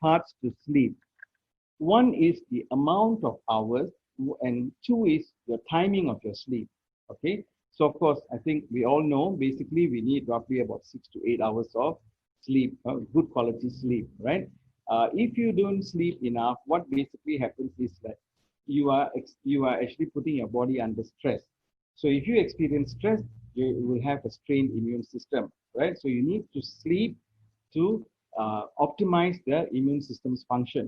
parts to sleep. One is the amount of hours, and two is the timing of your sleep. Okay. So of course, I think we all know basically we need roughly about 6 to 8 hours of sleep, good quality sleep, right? If you don't sleep enough, what basically happens is that you are actually putting your body under stress. So if you experience stress, you will have a strained immune system, right? So you need to sleep to optimize the immune system's function.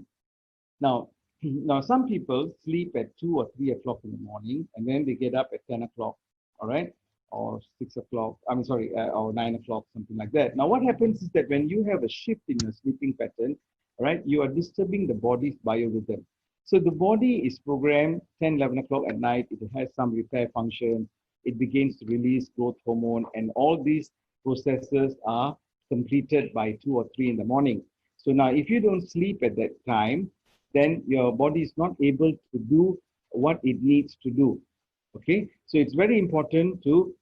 Now, now some people sleep at 2 or 3 o'clock in the morning, and then they get up at 10 o'clock, all right, or 6 o'clock. I'm sorry, or 9 o'clock, something like that. Now, what happens is that when you have a shift in your sleeping pattern, all right, you are disturbing the body's biorhythm. So the body is programmed 10, 11 o'clock at night. It has some repair function. It begins to release growth hormone, and all these processes are completed by 2 or 3 in the morning. So now, if you don't sleep at that time, then your body is not able to do what it needs to do. Okay, so it's very important to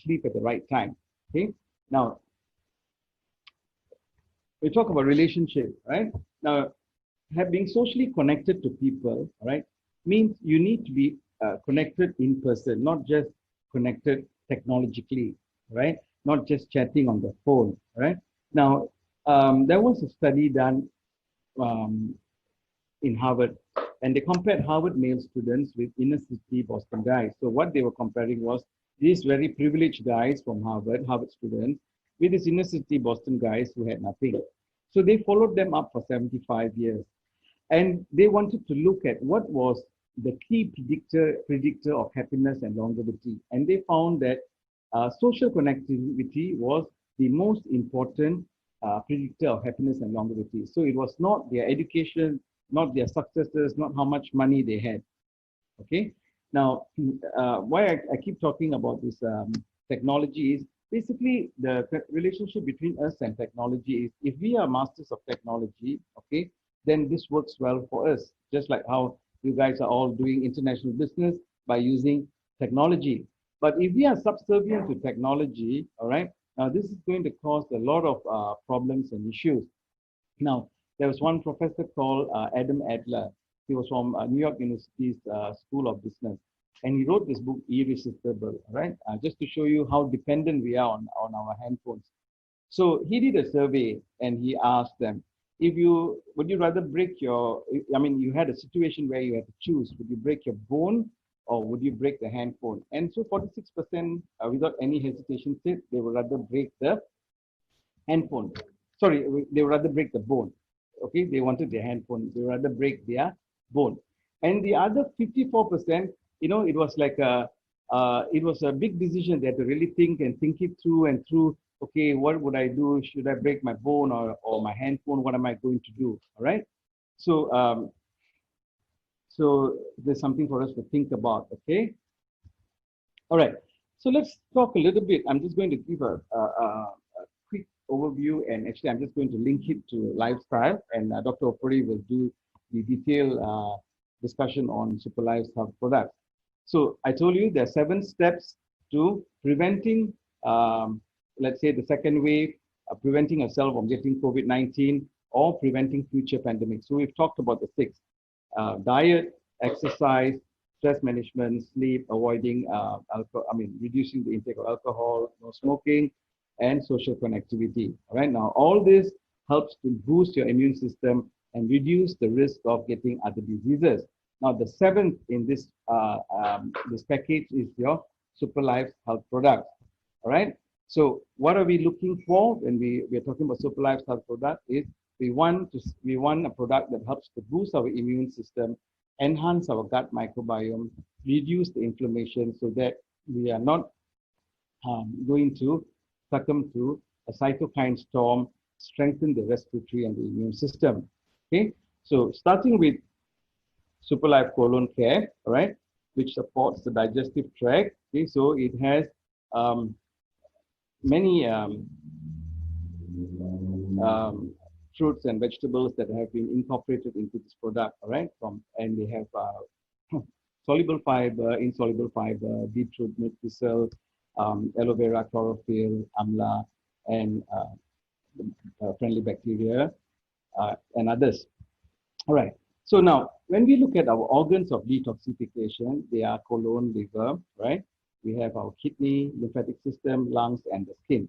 sleep at the right time. Okay, now we talk about relationship, right? Now, being socially connected to people, right, means you need to be connected in person, not just connected technologically, right? Not just chatting on the phone, right? Now, there was a study done in Harvard, and they compared Harvard male students with inner city Boston guys. So what they were comparing was these very privileged guys from Harvard students, with these inner city Boston guys who had nothing. So they followed them up for 75 years. And they wanted to look at what was the key predictor of happiness and longevity. And they found that social connectivity was the most important predictor of happiness and longevity. So it was not their education, not their successes, not how much money they had. Okay. Now, why I keep talking about this technology is basically the relationship between us and technology is, if we are masters of technology, okay, then this works well for us. Just like how you guys are all doing international business by using technology. But if we are subservient to technology, all right, now this is going to cause a lot of problems and issues. Now, there was one professor called Adam Adler. He was from New York University's School of Business. And he wrote this book, Irresistible, right? Just to show you how dependent we are on our handphones. So he did a survey and he asked them, would you rather break your, I mean, you had a situation where you had to choose, would you break your bone or would you break the handphone? And so 46% without any hesitation said they would rather break the handphone. Sorry, they would rather break the bone. Okay, they wanted their handphone, they would rather break their bone. And the other 54%, you know, it was like it was a big decision. They had to really think it through and through. Okay, what would I do? Should I break my bone or my handphone? What am I going to do? All right. So so there's something for us to think about. Okay. All right. So let's talk a little bit. I'm just going to give a quick overview, and actually I'm just going to link it to lifestyle, and Dr. Opuri will do the detailed discussion on Superlife's health products. So I told you there are 7 steps to preventing, let's say, the second wave, preventing yourself from getting COVID-19 or preventing future pandemics. So we've talked about the 6: diet, exercise, stress management, sleep, avoiding alcohol, reducing the intake of alcohol, no smoking, and social connectivity. All right. Now, all this helps to boost your immune system and reduce the risk of getting other diseases. Now, the 7th in this this package is your Superlife health products. All right. So, what are we looking for when we are talking about Superlife's health product? Is we want a product that helps to boost our immune system, enhance our gut microbiome, reduce the inflammation, so that we are not going to succumb to a cytokine storm, strengthen the respiratory and the immune system. Okay. So, starting with Superlife Colon Care, all right, which supports the digestive tract. Okay, so it has many fruits and vegetables that have been incorporated into this product, all right, and they have soluble fiber, insoluble fiber, beetroot, milk thistle, aloe vera, chlorophyll, amla, and friendly bacteria. and others. All right. So now, when we look at our organs of detoxification, they are colon, liver, right? We have our kidney, lymphatic system, lungs, and the skin.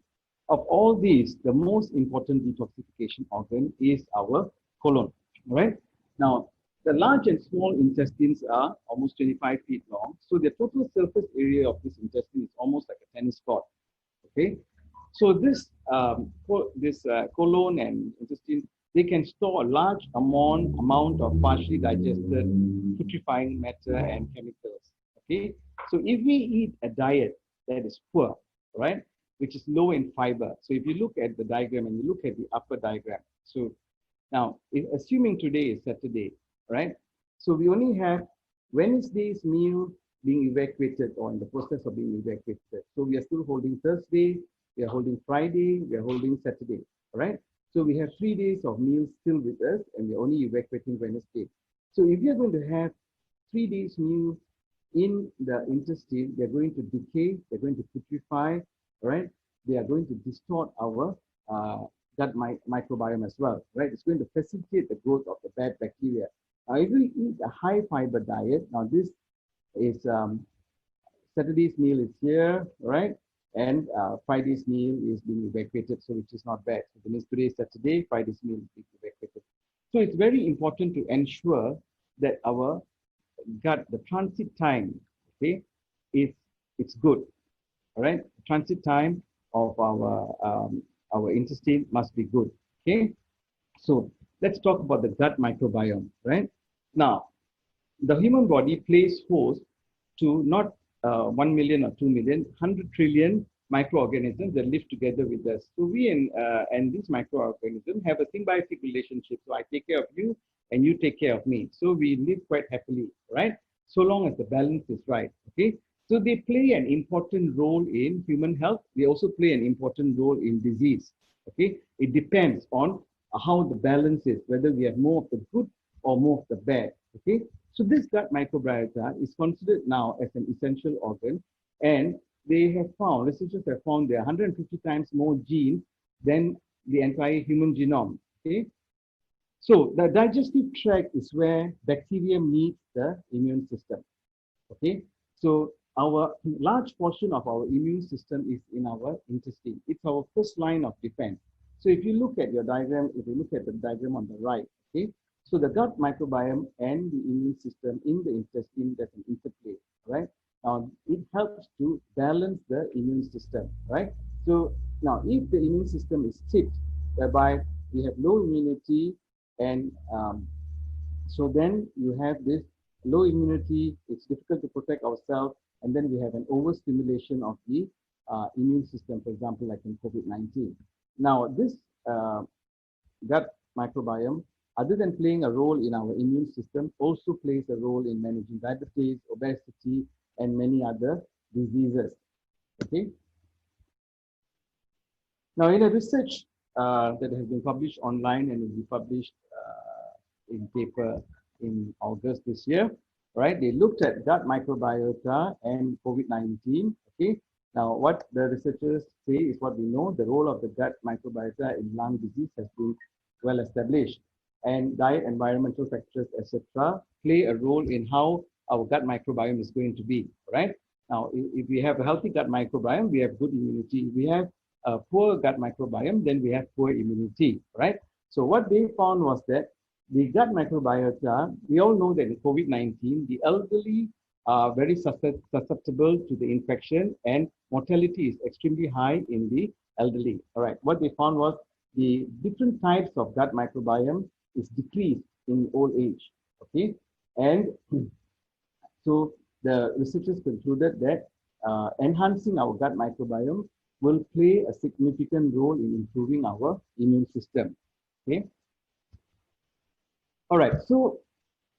Of all these, the most important detoxification organ is our colon, right? Now, the large and small intestines are almost 25 feet long. So the total surface area of this intestine is almost like a tennis court, okay? So colon and intestine, they can store a large amount of partially digested putrefying matter and chemicals. Okay, so if we eat a diet that is poor, right, which is low in fiber. So if you look at the diagram and you look at the upper diagram, so now assuming today is Saturday, right? So we only have Wednesday's meal being evacuated or in the process of being evacuated. So we are still holding Thursday, we are holding Friday, we are holding Saturday, all right? So we have 3 days of meals still with us and we're only evacuating Wednesday. So if you're going to have 3 days meals in the intestine, they're going to decay, they're going to putrefy, all right? They are going to distort our gut microbiome as well, right? It's going to facilitate the growth of the bad bacteria. Now, if we eat a high fiber diet, now this is Saturday's meal is here, right? And Friday's meal is being evacuated, so which is not bad. So that means today is Saturday, Friday's meal is being evacuated. So it's very important to ensure that our gut, the transit time, okay, it's good. All right, transit time of our intestine must be good. Okay, so let's talk about the gut microbiome. Right now, the human body plays host to not 1 million or 2 million, 100 trillion microorganisms that live together with us. So we and these microorganisms have a symbiotic relationship. So I take care of you and you take care of me. So we live quite happily, right? So long as the balance is right, okay? So they play an important role in human health. They also play an important role in disease, okay? It depends on how the balance is, whether we have more of the good or more of the bad, okay? So this gut microbiota is considered now as an essential organ, and they have found, researchers have found there are 150 times more genes than the entire human genome, okay? So the digestive tract is where bacteria meets the immune system, okay? So our large portion of our immune system is in our intestine. It's our first line of defense. So if you look at your diagram, if you look at the diagram on the right, okay? So the gut microbiome and the immune system in the intestine, there's an interplay, right? Now, it helps to balance the immune system, right? So now, if the immune system is tipped, whereby we have low immunity, and so then you have this low immunity, it's difficult to protect ourselves, and then we have an overstimulation of the immune system, for example, like in COVID-19. Now, this gut microbiome, other than playing a role in our immune system, also plays a role in managing diabetes, obesity, and many other diseases, okay? Now, in a research that has been published online and will be published in paper in August this year, right? They looked at gut microbiota and COVID-19, okay? Now, what the researchers say is what we know, the role of the gut microbiota in lung disease has been well established. And diet, environmental factors, etc., play a role in how our gut microbiome is going to be, right? Now, if we have a healthy gut microbiome, we have good immunity. If we have a poor gut microbiome, then we have poor immunity, right? So what they found was that the gut microbiota, we all know that in COVID-19, the elderly are very susceptible to the infection and mortality is extremely high in the elderly, all right? What they found was the different types of gut microbiome is decreased in old age, okay? And so the researchers concluded that enhancing our gut microbiome will play a significant role in improving our immune system, okay? All right, so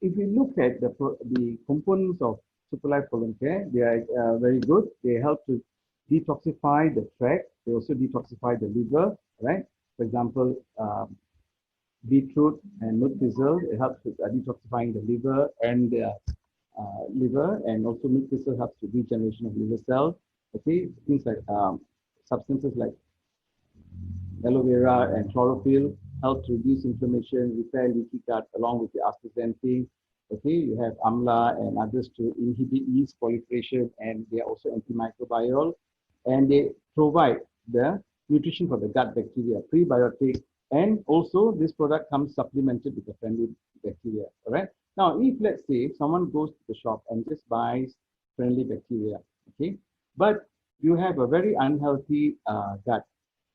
if we look at the components of Superlife Colon Care, they are very good. They help to detoxify the tract. They also detoxify the liver, right? For example, beetroot and milk thistle, it helps with detoxifying the liver, and also milk thistle helps with regeneration of liver cells. Okay, things like substances like aloe vera and chlorophyll help to reduce inflammation, repair leaky gut, along with the astaxanthin. Okay, you have amla and others to inhibit yeast proliferation, and they are also antimicrobial, and they provide the nutrition for the gut bacteria, prebiotic, and also this product comes supplemented with the friendly bacteria. All right. Now, if let's say someone goes to the shop and just buys friendly bacteria, okay, but you have a very unhealthy gut,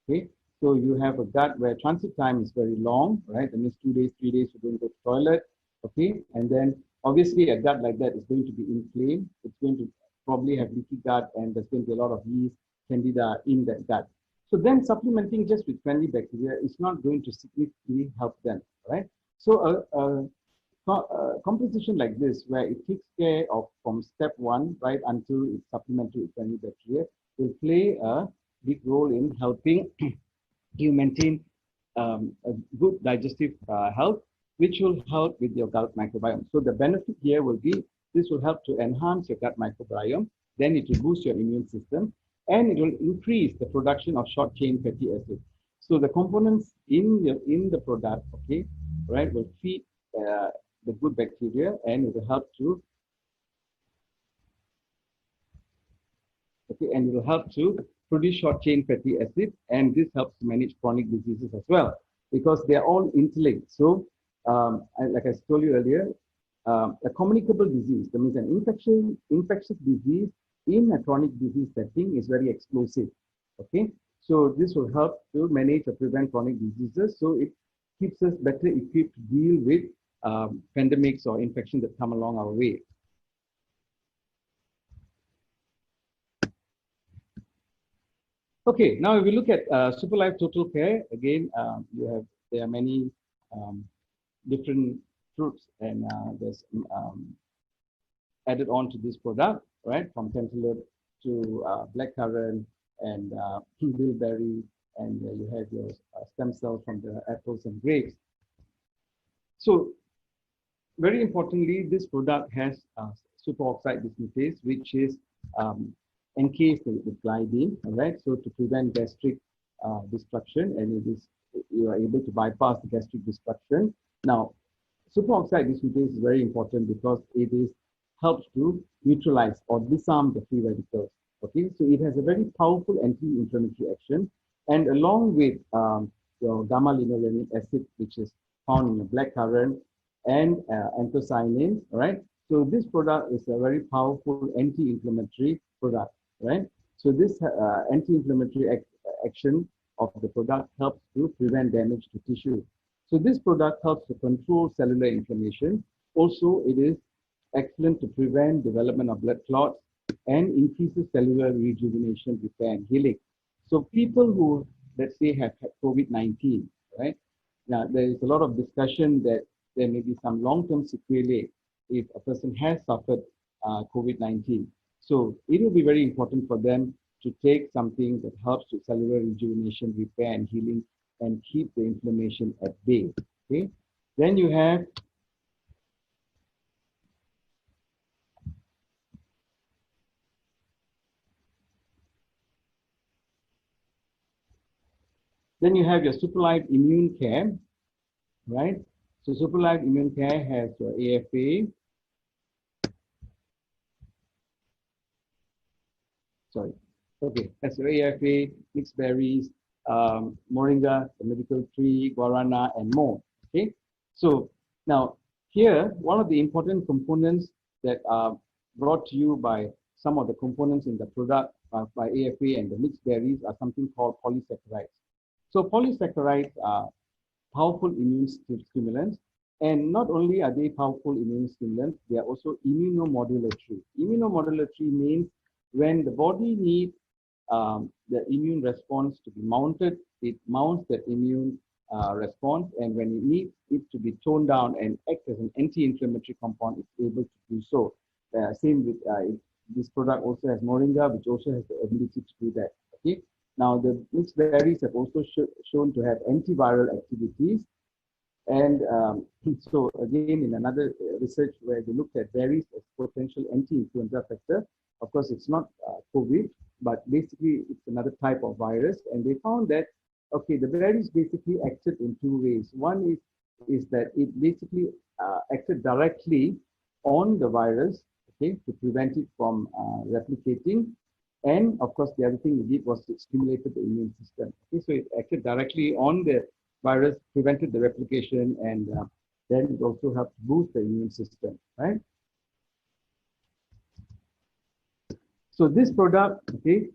okay, so you have a gut where transit time is very long, right? That means 2 days, 3 days, you don't go to the toilet, okay, and then obviously a gut like that is going to be inflamed. It's going to probably have leaky gut, and there's going to be a lot of yeast, candida in that gut. So then supplementing just with friendly bacteria is not going to significantly help them, right? So a composition like this, where it takes care of from step one right until it's supplemented with friendly bacteria, will play a big role in helping you maintain a good digestive health, which will help with your gut microbiome. So the benefit here will be this will help to enhance your gut microbiome, then it will boost your immune system, and it will increase the production of short chain fatty acids. So the components in the product, okay, right, will feed the good bacteria, and it will help to produce short chain fatty acids, and this helps to manage chronic diseases as well because they are all interlinked. So, like I told you earlier, a communicable disease, that means an infectious disease in a chronic disease setting is very explosive. Okay, so this will help to manage or prevent chronic diseases. So it keeps us better equipped to deal with pandemics or infections that come along our way. Okay, now if we look at Superlife Total Care, again, there are many different fruits and there's added on to this product, right? From cantaloupe to blackcurrant and bilberry, and you have your stem cells from the apples and grapes. So very importantly, this product has superoxide dismutase, which is encased with gliadin, all right? So to prevent gastric destruction, and you are able to bypass the gastric destruction. Now, superoxide dismutase is very important because it helps to neutralize or disarm the free radicals. Okay, so it has a very powerful anti-inflammatory action, and along with your gamma-linolenic acid, which is found in the blackcurrant, and anthocyanins, right? So this product is a very powerful anti-inflammatory product, right? So this anti-inflammatory action of the product helps to prevent damage to tissue. So this product helps to control cellular inflammation. Also, it is excellent to prevent development of blood clots and increases cellular rejuvenation, repair, and healing. So people who, let's say, have had COVID-19, right? Now, there is a lot of discussion that there may be some long-term sequelae if a person has suffered COVID-19. So it will be very important for them to take something that helps with cellular rejuvenation, repair, and healing, and keep the inflammation at bay. Okay. Then you have your Superlife Immune Care, right? So Superlife Immune Care has your AFA. Sorry. Okay, that's your AFA, mixed berries, moringa, the medical tree, guarana, and more. Okay, so now here, one of the important components that are brought to you by some of the components in the product by AFA and the mixed berries are something called polysaccharides. So polysaccharides are powerful immune stimulants, and not only are they powerful immune stimulants, they are also immunomodulatory. Immunomodulatory means when the body needs the immune response to be mounted, it mounts that immune response, and when it needs it to be toned down and act as an anti-inflammatory compound, it's able to do so. Same with this product also has moringa, which also has the ability to do that. Okay. Now the mixed berries have also shown to have antiviral activities, and so again in another research where they looked at berries as potential anti-influenza factor. Of course, it's not COVID, but basically it's another type of virus, and they found that Okay, the berries basically acted in two ways. One is that it basically acted directly on the virus, okay, to prevent it from replicating. And of course, the other thing it did was it stimulated the immune system. Okay, so it acted directly on the virus, prevented the replication, and then it also helped boost the immune system, right? So this product, okay,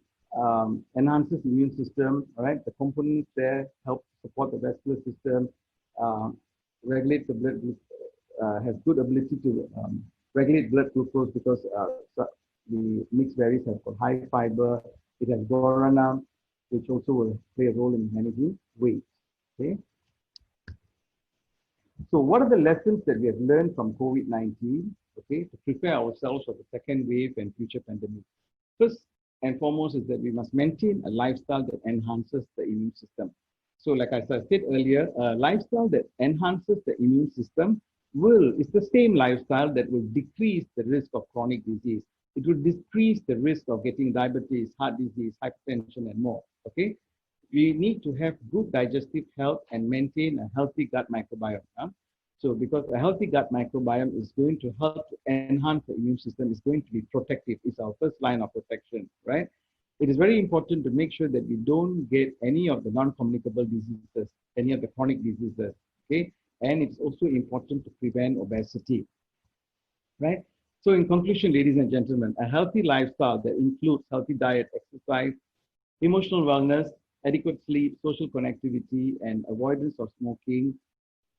enhances the immune system, all right? The components there help support the vascular system, regulate the blood, has good ability to regulate blood glucose because the mixed berries have got high fiber. It has guarana, which also will play a role in managing weight, okay? So what are the lessons that we have learned from COVID-19, okay, to prepare ourselves for the second wave and future pandemics? First and foremost is that we must maintain a lifestyle that enhances the immune system. So like I said earlier, a lifestyle that enhances the immune system is the same lifestyle that will decrease the risk of chronic disease. It will decrease the risk of getting diabetes, heart disease, hypertension, and more, okay? We need to have good digestive health and maintain a healthy gut microbiome. Huh? So because a healthy gut microbiome is going to help to enhance the immune system, is going to be protective. It's our first line of protection, right? It is very important to make sure that we don't get any of the non-communicable diseases, any of the chronic diseases, okay? And it's also important to prevent obesity, right? So in conclusion, ladies and gentlemen, a healthy lifestyle that includes healthy diet, exercise, emotional wellness, adequate sleep, social connectivity, and avoidance of smoking,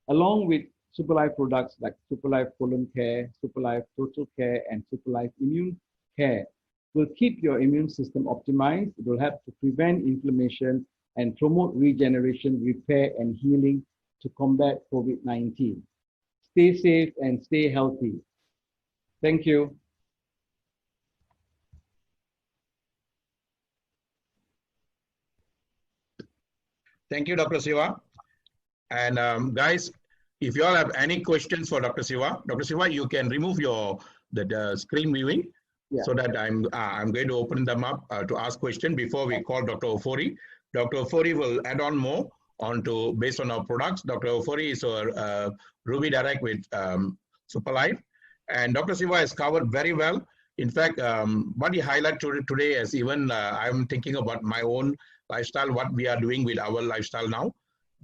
along with Superlife products like Superlife Colon Care, Superlife Total Care, and Superlife Immune Care will keep your immune system optimized. It will help to prevent inflammation and promote regeneration, repair, and healing to combat COVID-19. Stay safe and stay healthy. Thank you. Thank you, Dr. Siva. And guys, if you all have any questions for Dr. Siva, you can remove the screen viewing, so that I'm going to open them up to ask questions before we call Dr. Ofori. Dr. Ofori will add on more based on our products. Dr. Ofori is our Ruby Direct with Superlife, and Dr. Siva has covered very well. In fact, what he highlighted today is even I'm thinking about my own lifestyle, what we are doing with our lifestyle now,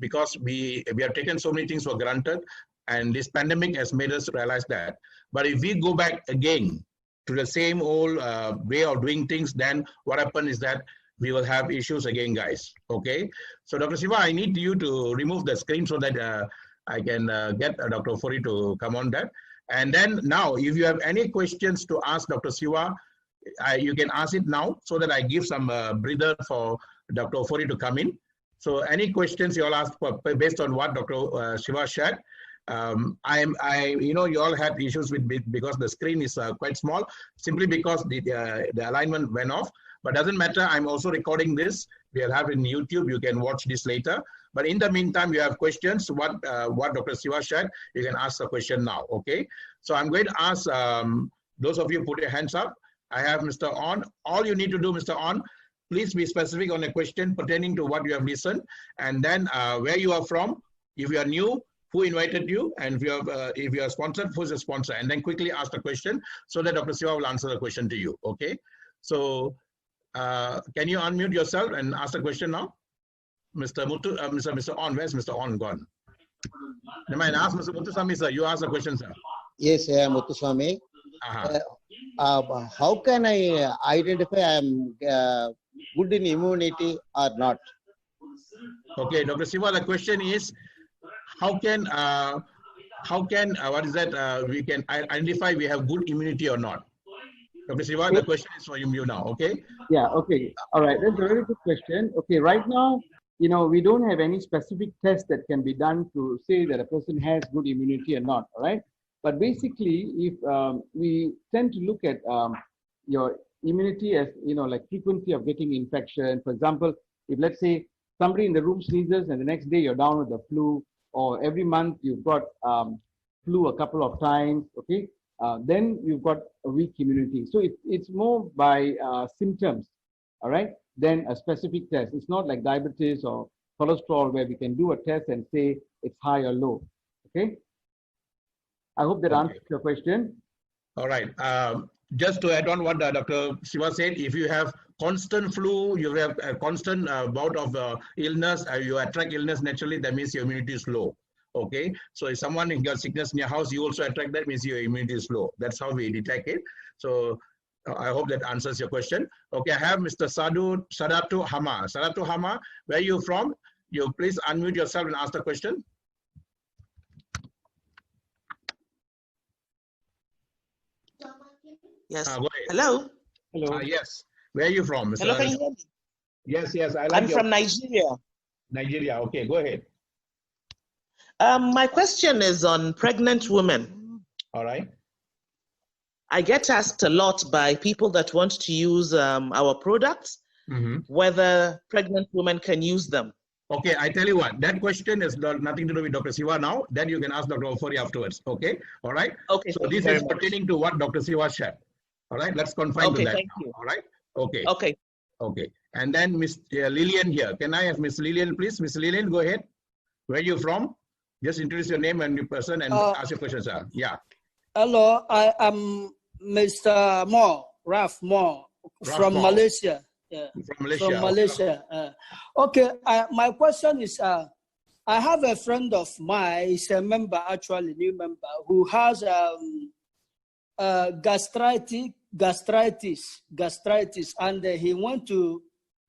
because we have taken so many things for granted, and this pandemic has made us realize that. But if we go back again to the same old way of doing things, then what happens is that we will have issues again, guys. Okay. So Dr. Siva, I need you to remove the screen so that I can get Dr. Ofori to come on that. And then now, if you have any questions to ask Dr. Siva, you can ask it now so that I give some breather for Dr. Ofori to come in. So any questions you all ask for, based on what Dr. Siva shared. You all had issues with because the screen is quite small, simply because the alignment went off. But doesn't matter. I'm also recording this. We'll have it in YouTube. You can watch this later. But in the meantime, you have questions. What Dr. Siva shared, you can ask the question now. Okay. So I'm going to ask those of you put your hands up. I have Mr. On. All you need to do, Mr. On, please be specific on a question pertaining to what you have listened, and then where you are from. If you are new, who invited you, and if you are sponsored, who's a sponsor, and then quickly ask the question so that Dr. Siva will answer the question to you. Okay. So can you unmute yourself and ask the question now? Mr. Muthu, Mr. On, where's Mr. On gone? Never mind, ask Mr. Muthuswamy, sir. You ask the question, sir. Yes, Muthuswamy. How can I identify I am good in immunity or not? Okay, Dr. Siva, the question is, how can what is that? We can identify we have good immunity or not? Dr. Siva, the question is for you now. Okay. Yeah. Okay. All right. That's a very good question. Okay. Right now, we don't have any specific test that can be done to say that a person has good immunity or not. All right. But basically, if we tend to look at your immunity as, like frequency of getting infection. For example, if let's say somebody in the room sneezes and the next day you're down with the flu, or every month you've got flu a couple of times, okay, then you've got a weak immunity. So it's more by symptoms, all right, than a specific test. It's not like diabetes or cholesterol where we can do a test and say it's high or low. Okay. I hope that answers your question. All right. Just to add on what Dr. Siva said, if you have constant flu, you have a constant bout of illness, you attract illness naturally, that means your immunity is low. Okay. So if someone got sickness in your house, you also attract that, means your immunity is low. That's how we detect it. So I hope that answers your question. Okay. I have Mr. Sadatu Hama. Sadatu Hama, where are you from? You please unmute yourself and ask the question. Yes. Hello. Hello. Yes. Where are you from, Mr. Hello, can you hear me? Yes, yes. I'm from Nigeria. Nigeria. Okay, go ahead. My question is on pregnant women. All right. I get asked a lot by people that want to use our products, whether pregnant women can use them. Okay, I tell you what, that question is nothing to do with Dr. Siva now. Then you can ask Dr. Ofori afterwards. Okay, all right. Okay. So this is pertaining to what Dr. Siva shared. All right, let's confine to that. Thank you. All right. Okay. Okay. Okay. And then Miss Lillian here. Can I have Miss Lillian, please? Miss Lillian, go ahead. Where are you from? Just introduce your name and your person and ask your question, sir. Yeah. Hello, I am Mr. Mo, Raf Mo, from Malaysia. Yeah, from Malaysia. From Malaysia. Okay, my question is, I have a friend of mine, he's a member, actually new member, who has gastritis, and he went to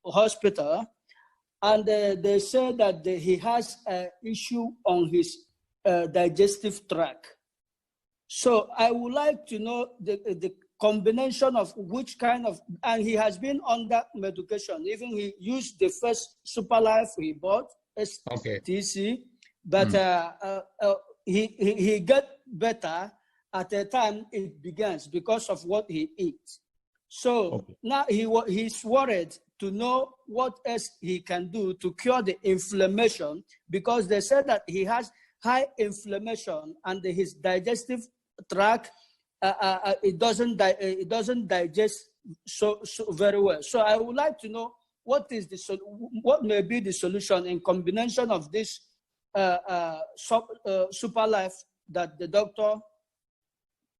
hospital, and they said that he has an issue on his digestive tract. So I would like to know the combination of which kind of, and he has been under medication. Even he used the first Superlife he bought, SCC, but he got better at the time it begins because of what he eats. So now he's worried to know what else he can do to cure the inflammation, because they said that he has high inflammation and his digestive tract it doesn't digest so very well. So I would like to know what may be the solution in combination of this Superlife that the doctor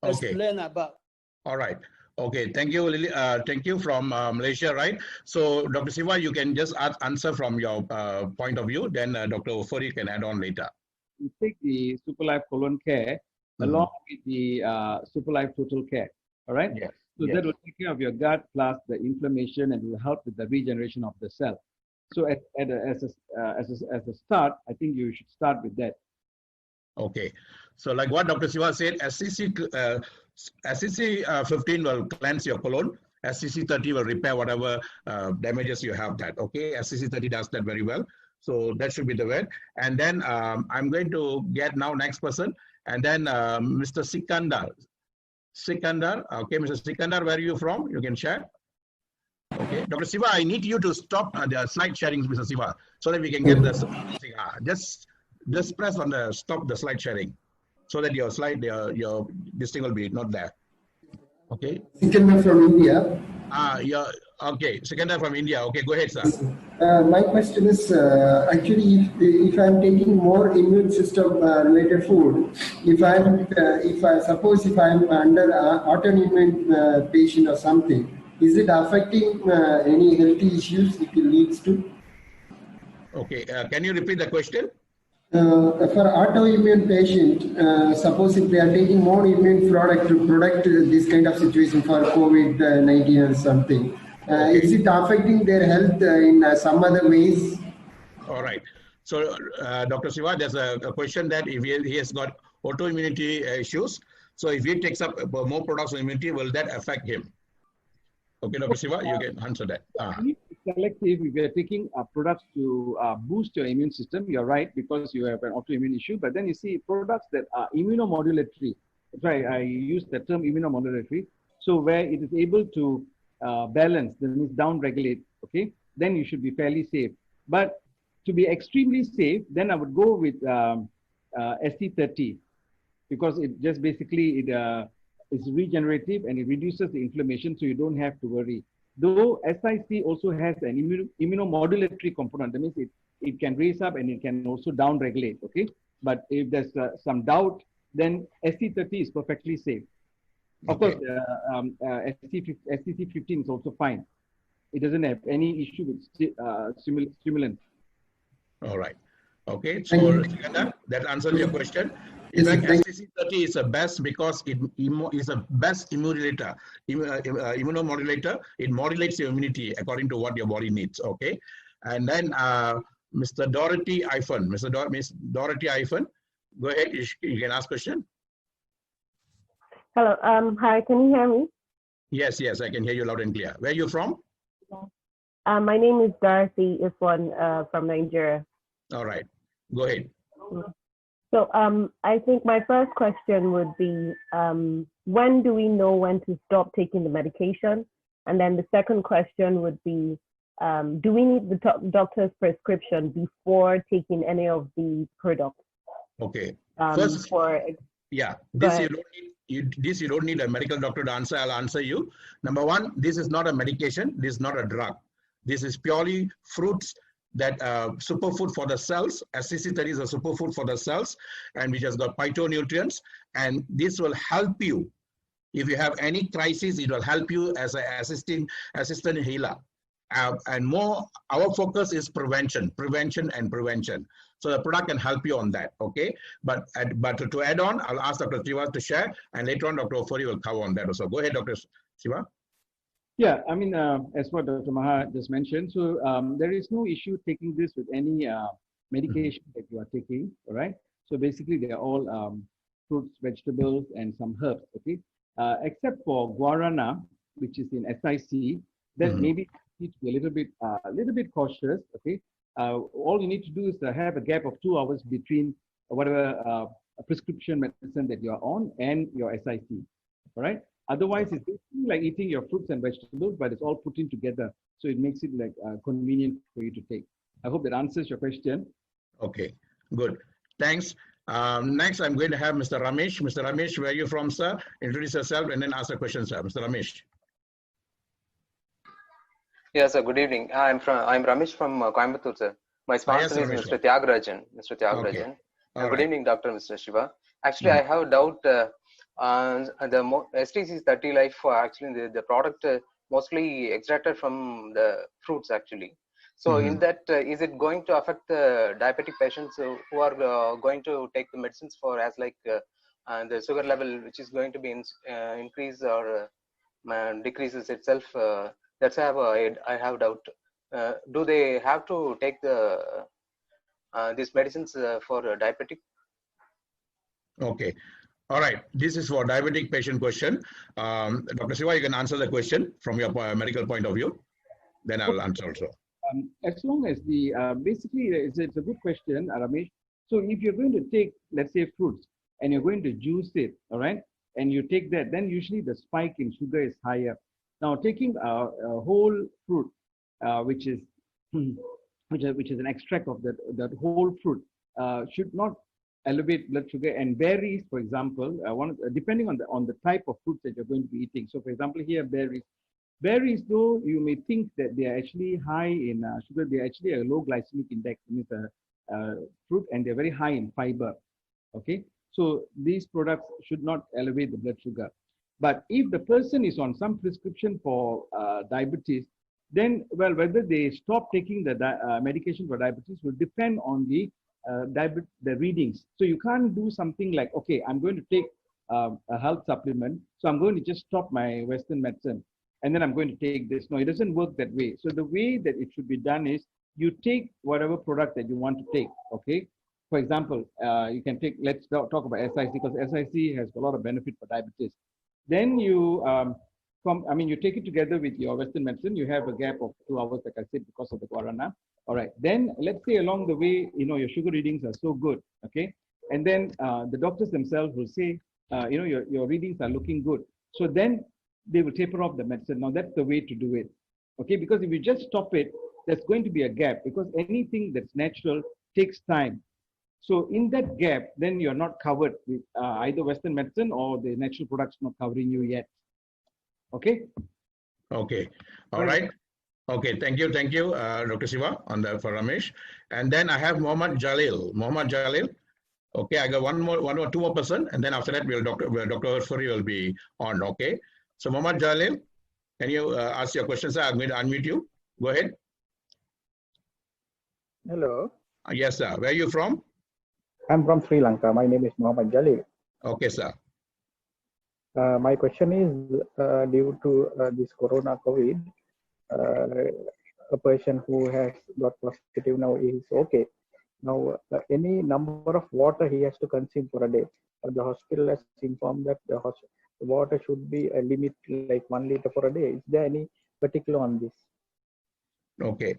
explained about. All right. Okay. Thank you, Lily. Thank you from Malaysia, right? So, Dr. Siva, you can just answer from your point of view. Then Dr. Ofori can add on later. You take the Superlife Colon Care along with the Superlife Total Care. All right. Yes. So that will take care of your gut plus the inflammation, and will help with the regeneration of the cell. So as a start, I think you should start with that. Okay. So like what Dr. Siva said, SCC15 will cleanse your colon. SCC30 will repair whatever damages you have that. Okay. SCC30 does that very well. So that should be the way. And then I'm going to get now next person. And then Mr. Sikandar. Okay, Mr. Sikandar, where are you from? You can share. Okay, Dr. Siva, I need you to stop the slide sharing, Mr. Siva, so that we can get this. Just press on the stop the slide sharing, so that your slide, your this thing will be not there. Okay. Sikandar from India. Okay, Sikandar from India. Okay, go ahead, sir. My question is actually, if I'm taking more immune system related food, if I'm under autoimmune patient or something, is it affecting any healthy issues it leads to? Okay, can you repeat the question? For autoimmune patient, suppose if they are taking more immune product to protect this kind of situation for COVID-19 or something, is it affecting their health in some other ways? All right. So, Dr. Siva, there's a question that if he has got autoimmunity issues, so if he takes up more products of immunity, will that affect him? Okay, Dr. Siva, you can answer that. Selective, if you're taking products to boost your immune system, you're right, because you have an autoimmune issue. But then you see products that are immunomodulatory. That's why I use the term immunomodulatory. So where it is able to balance, that means down-regulate, okay, then you should be fairly safe. But to be extremely safe, then I would go with SC30, because it just basically it's regenerative and it reduces the inflammation, so you don't have to worry. Though SIC also has an immunomodulatory component, that means it can raise up and it can also down regulate. Okay, but if there's some doubt, then SC30 is perfectly safe. Of course, SCC15 is also fine. It doesn't have any issue with stimulant. All right. Okay. So that answers your question. In fact, SCC30 is the best because it is the best immunomodulator. It modulates your immunity according to what your body needs. Okay. And then Mr. Dorothy Iphone. Miss Dorothy Iphone, go ahead. You can ask question. Hello. Hi. Can you hear me? Yes. Yes. I can hear you loud and clear. Where are you from? My name is Dorothy Iphone from Nigeria. All right. Go ahead. So I think my first question would be, when do we know when to stop taking the medication? And then the second question would be, do we need the doctor's prescription before taking any of the products? Okay. First, this you don't need a medical doctor to answer. I'll answer you. Number one, this is not a medication. This is not a drug. This is purely fruits that superfood for the cells. SCC30 is a superfood for the cells, and which has got phytonutrients, and this will help you. If you have any crisis, it will help you as an assistant healer. And more, our focus is prevention. So the product can help you on that, okay? But to add on, I'll ask Dr. Siva to share, and later on, Dr. Ofori will cover on that also. Go ahead, Dr. Siva. Yeah, I mean, as what Dr. Maha just mentioned, so there is no issue taking this with any medication that you are taking, all right? So basically, they are all fruits, vegetables, and some herbs, okay? Except for guarana, which is in SIC, that maybe need to be a little bit cautious, okay? All you need to do is have a gap of 2 hours between whatever prescription medicine that you are on and your SIC, all right? Otherwise, it's basically like eating your fruits and vegetables, but it's all put in together. So it makes it like convenient for you to take. I hope that answers your question. Okay, good. Thanks. Next, I'm going to have Mr. Ramesh. Mr. Ramesh, where are you from, sir? Introduce yourself and then ask a question, sir. Mr. Ramesh. Yes, sir. Good evening. I'm Ramesh from Coimbatore, sir. My sponsor is Mr. Tyagarajan. Mr. Tyagarajan. Okay. Good evening, Dr. Mr. Shiva. Actually, I have a doubt. The STC30 Life, actually, the product mostly extracted from the fruits, actually. So in that, is it going to affect the diabetic patients who are going to take the medicines for as like the sugar level, which is going to be increase or decreases itself? That's why I have doubt. Do they have to take these medicines for diabetic? Okay. All right. This is for diabetic patient question. Dr. Siva, you can answer the question from your medical point of view. Then I'll answer also. As long as the, basically, it's a good question, Ramesh. So if you're going to take, let's say, fruits, and you're going to juice it, all right, and you take that, then usually the spike in sugar is higher. Now, taking a whole fruit, which is an extract of that whole fruit, should not elevate blood sugar. And berries, for example, depending on the type of fruits that you're going to be eating. So, for example, here berries. Berries, though you may think that they are actually high in sugar, they are actually a low glycemic index, means fruit, and they're very high in fiber. Okay, so these products should not elevate the blood sugar. But if the person is on some prescription for diabetes, then, well, whether they stop taking the medication for diabetes will depend on the readings. So you can't do something like, okay, I'm going to take a health supplement, so I'm going to just stop my Western medicine, and then I'm going to take this. No, it doesn't work that way. So the way that it should be done is you take whatever product that you want to take, okay? For example, you can take, let's talk about SIC, because SIC has a lot of benefit for diabetes. Then you, you take it together with your Western medicine, you have a gap of 2 hours, like I said, because of the guarana. All right, then let's say along the way, your sugar readings are so good, okay? And then the doctors themselves will say, your readings are looking good. So then they will taper off the medicine. Now that's the way to do it, okay? Because if you just stop it, there's going to be a gap, because anything that's natural takes time. So in that gap, then you're not covered with either Western medicine or the natural products not covering you yet. Okay? Okay. All right. Okay, thank you, Dr. Siva for Ramesh. And then I have Mohammad Jalil. Mohammad Jalil. Okay, I got two more person, and then after that, Dr. Furi will be on. Okay, so Mohammad Jalil, can you ask your questions? I'm going to unmute you. Go ahead. Hello. Yes, sir. Where are you from? I'm from Sri Lanka. My name is Mohammad Jalil. Okay, sir. My question is due to this Corona COVID, a person who has got positive now is okay. Now, any number of water he has to consume for a day. The hospital has informed that the water should be a limit like 1 liter for a day. Is there any particular on this? Okay.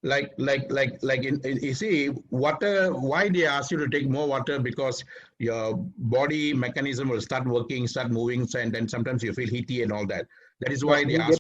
You see, water, why they ask you to take more water? Because your body mechanism will start working, start moving, and then sometimes you feel heaty and all that. That is why they ask